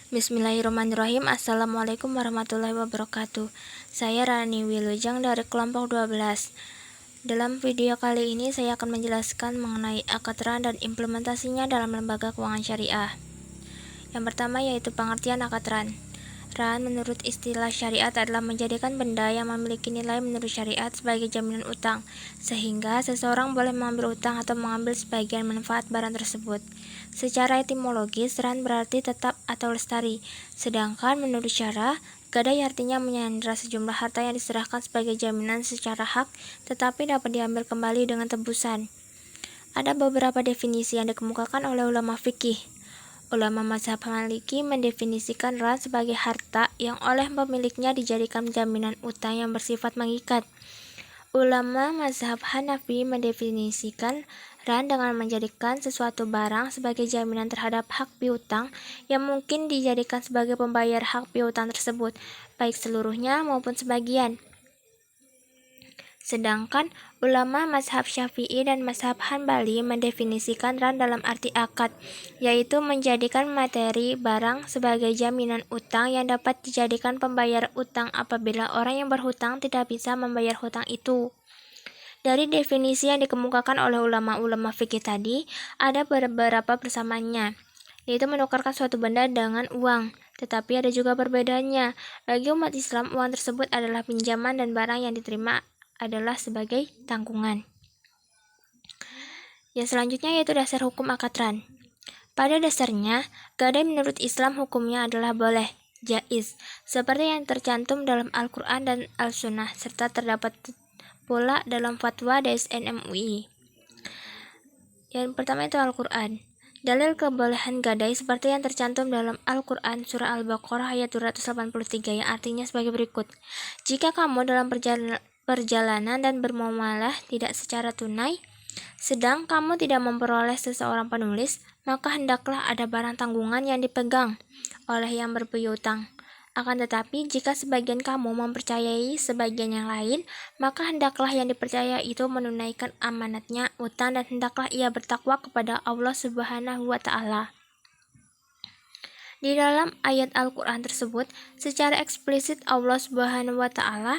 Bismillahirrahmanirrahim. Assalamualaikum warahmatullahi wabarakatuh. Saya Rani Wilujeng dari kelompok 12. Dalam video kali ini saya akan menjelaskan mengenai akad RAN dan implementasinya dalam lembaga keuangan syariah. Yang pertama yaitu pengertian akad RAN. RAN menurut istilah syariat adalah menjadikan benda yang memiliki nilai menurut syariat sebagai jaminan utang, sehingga seseorang boleh mengambil utang atau mengambil sebagian manfaat barang tersebut. Secara etimologis, RAN berarti tetap atau lestari, sedangkan menurut syara, gadai artinya menyandera sejumlah harta yang diserahkan sebagai jaminan secara hak, tetapi dapat diambil kembali dengan tebusan. Ada beberapa definisi yang dikemukakan oleh ulama fikih. Ulama mazhab Maliki mendefinisikan RAN sebagai harta yang oleh pemiliknya dijadikan jaminan utang yang bersifat mengikat. Ulama mazhab Hanafi mendefinisikan RAN dengan menjadikan sesuatu barang sebagai jaminan terhadap hak piutang yang mungkin dijadikan sebagai pembayar hak piutang tersebut, baik seluruhnya maupun sebagian. Sedangkan ulama mazhab Syafi'i dan mazhab Hanbali mendefinisikan RAN dalam arti akad, yaitu menjadikan materi barang sebagai jaminan utang yang dapat dijadikan pembayar utang apabila orang yang berhutang tidak bisa membayar hutang itu. Dari definisi yang dikemukakan oleh ulama-ulama fikih tadi, ada beberapa persamaannya, yaitu menukarkan suatu benda dengan uang. Tetapi ada juga perbedaannya. Bagi umat Islam, uang tersebut adalah pinjaman dan barang yang diterima adalah sebagai tanggungan. Yang selanjutnya yaitu dasar hukum akad RAN. Pada dasarnya, gadai menurut Islam hukumnya adalah boleh, jaiz, seperti yang tercantum dalam Al-Quran dan Al-Sunnah, serta terdapat pula dalam fatwa DSN MUI. Yang pertama itu Al-Quran. Dalil kebolehan gadai seperti yang tercantum dalam Al-Quran surah Al-Baqarah ayat 283 yang artinya sebagai berikut. Jika kamu dalam perjalanan dan bermuamalah tidak secara tunai, sedang kamu tidak memperoleh seseorang penulis, maka hendaklah ada barang tanggungan yang dipegang oleh yang berpiutang. Akan tetapi, jika sebagian kamu mempercayai sebagian yang lain, maka hendaklah yang dipercaya itu menunaikan amanatnya utang dan hendaklah ia bertakwa kepada Allah Subhanahu wa Ta'ala. Di dalam ayat Al-Quran tersebut, secara eksplisit Allah Subhanahu wa Ta'ala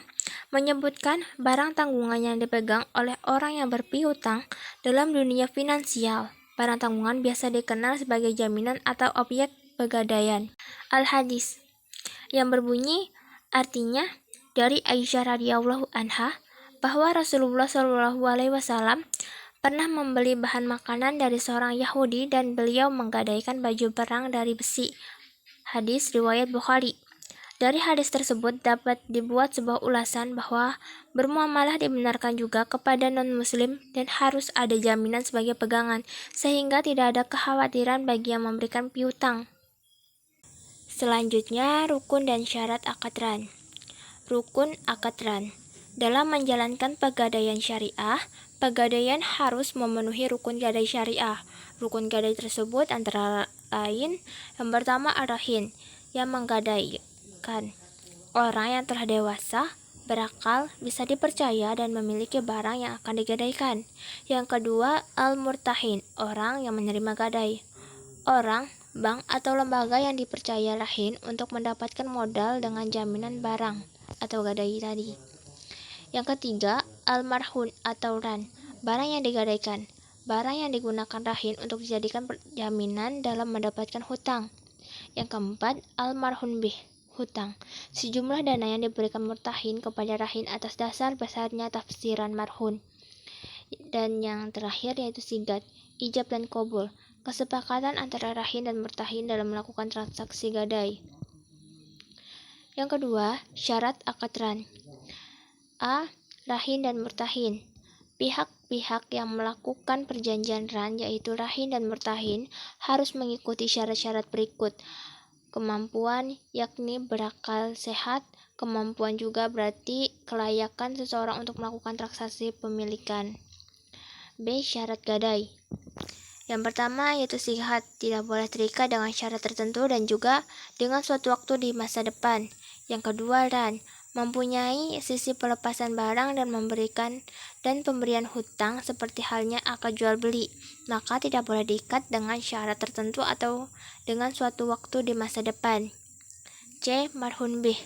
menyebutkan barang tanggungan yang dipegang oleh orang yang berpiutang dalam dunia finansial. Barang tanggungan biasa dikenal sebagai jaminan atau objek pegadaian. Al-Hadis yang berbunyi artinya dari Aisyah radhiyallahu anha bahwa Rasulullah Shallallahu alaihi wasallam pernah membeli bahan makanan dari seorang Yahudi dan beliau menggadaikan baju perang dari besi. Hadis riwayat Bukhari. Dari hadis tersebut dapat dibuat sebuah ulasan bahwa bermuamalah dibenarkan juga kepada non-muslim dan harus ada jaminan sebagai pegangan, sehingga tidak ada kekhawatiran bagi yang memberikan piutang. Selanjutnya, rukun dan syarat akad RAN. Rukun akad RAN. Dalam menjalankan pegadaian syariah, pegadaian harus memenuhi rukun gadai syariah. Rukun gadai tersebut antara lain, yang pertama ar-rahin, yang menggadaikan orang yang telah dewasa, berakal, bisa dipercaya dan memiliki barang yang akan digadaikan. Yang kedua, al-murtahin, orang yang menerima gadai. Orang, bank atau lembaga yang dipercaya rahin untuk mendapatkan modal dengan jaminan barang atau gadai tadi. Yang ketiga, al-marhun atau RAN, barang yang digadaikan, barang yang digunakan rahin untuk dijadikan jaminan dalam mendapatkan hutang. Yang keempat, al-marhun bih, hutang, sejumlah dana yang diberikan murtahin kepada rahin atas dasar besarnya tafsiran marhun. Dan yang terakhir yaitu sigat, ijab dan qabul, kesepakatan antara rahin dan murtahin dalam melakukan transaksi gadai. Yang kedua, syarat akad RAN. A. Rahin dan murtahin. Pihak-pihak yang melakukan perjanjian RAN yaitu rahin dan murtahin harus mengikuti syarat-syarat berikut. Kemampuan yakni berakal sehat. Kemampuan juga berarti kelayakan seseorang untuk melakukan transaksi pemilikan. B. Syarat gadai. Yang pertama yaitu sihat, tidak boleh terikat dengan syarat tertentu dan juga dengan suatu waktu di masa depan. Yang kedua RAN, mempunyai sisi pelepasan barang dan pemberian hutang seperti halnya akad jual beli, maka tidak boleh diikat dengan syarat tertentu atau dengan suatu waktu di masa depan. C. Marhun bih,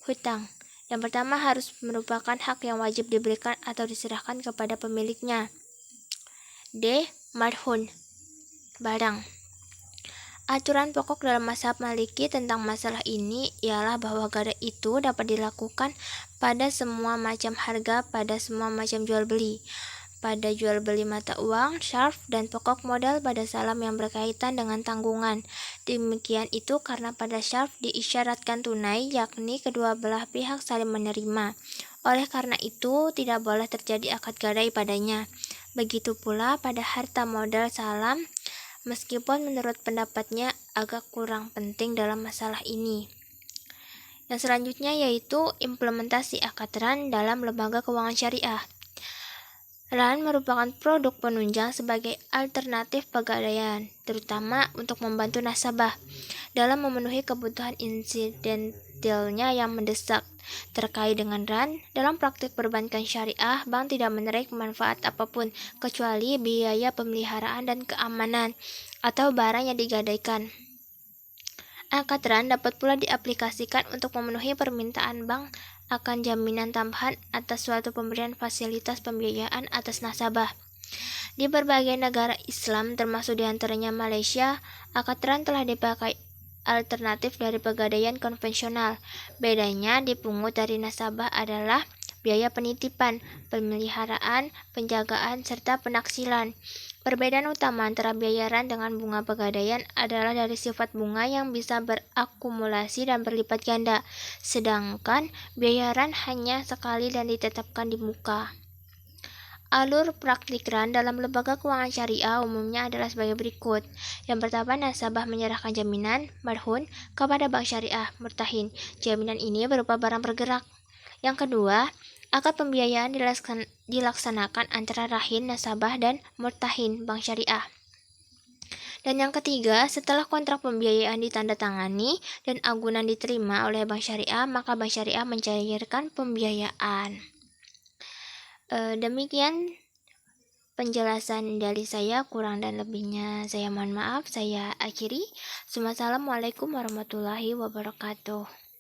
hutang. Yang pertama harus merupakan hak yang wajib diberikan atau diserahkan kepada pemiliknya. D. Marhun, barang. Aturan pokok dalam mazhab Maliki tentang masalah ini ialah bahwa gadai itu dapat dilakukan pada semua macam harga pada semua macam jual beli. Pada jual beli mata uang, syarf, dan pokok modal pada salam yang berkaitan dengan tanggungan. Demikian itu karena pada syarf diisyaratkan tunai, yakni kedua belah pihak saling menerima. Oleh karena itu, tidak boleh terjadi akad gadai padanya. Begitu pula pada harta modal salam, meskipun menurut pendapatnya agak kurang penting dalam masalah ini. Yang selanjutnya yaitu implementasi akad RAN dalam lembaga keuangan syariah. RAN merupakan produk penunjang sebagai alternatif pegadaian, terutama untuk membantu nasabah dalam memenuhi kebutuhan insidentalnya yang mendesak. Terkait dengan RAN, dalam praktik perbankan syariah, bank tidak menarik manfaat apapun kecuali biaya pemeliharaan dan keamanan atau barang yang digadaikan. Akad RAN dapat pula diaplikasikan untuk memenuhi permintaan bank akan jaminan tambahan atas suatu pemberian fasilitas pembiayaan atas nasabah. Di berbagai negara Islam, termasuk diantaranya Malaysia, akad RAN telah dipakai alternatif dari pegadaian konvensional. Bedanya dipungut dari nasabah adalah biaya penitipan, pemeliharaan, penjagaan, serta penaksilan. Perbedaan utama antara biaya RAN dengan bunga pegadaian adalah dari sifat bunga yang bisa berakumulasi dan berlipat ganda, sedangkan biaya RAN hanya sekali dan ditetapkan di muka. Alur praktik RAN dalam lembaga keuangan syariah umumnya adalah sebagai berikut. Yang pertama, nasabah menyerahkan jaminan marhun kepada bank syariah murtahin. Jaminan ini berupa barang bergerak. Yang kedua, akad pembiayaan dilaksanakan antara rahin nasabah dan murtahin bank syariah. Dan yang ketiga, setelah kontrak pembiayaan ditandatangani dan agunan diterima oleh bank syariah, maka bank syariah mencairkan pembiayaan. Demikian penjelasan dari saya, kurang dan lebihnya saya mohon maaf. Saya akhiri. Assalamualaikum warahmatullahi wabarakatuh.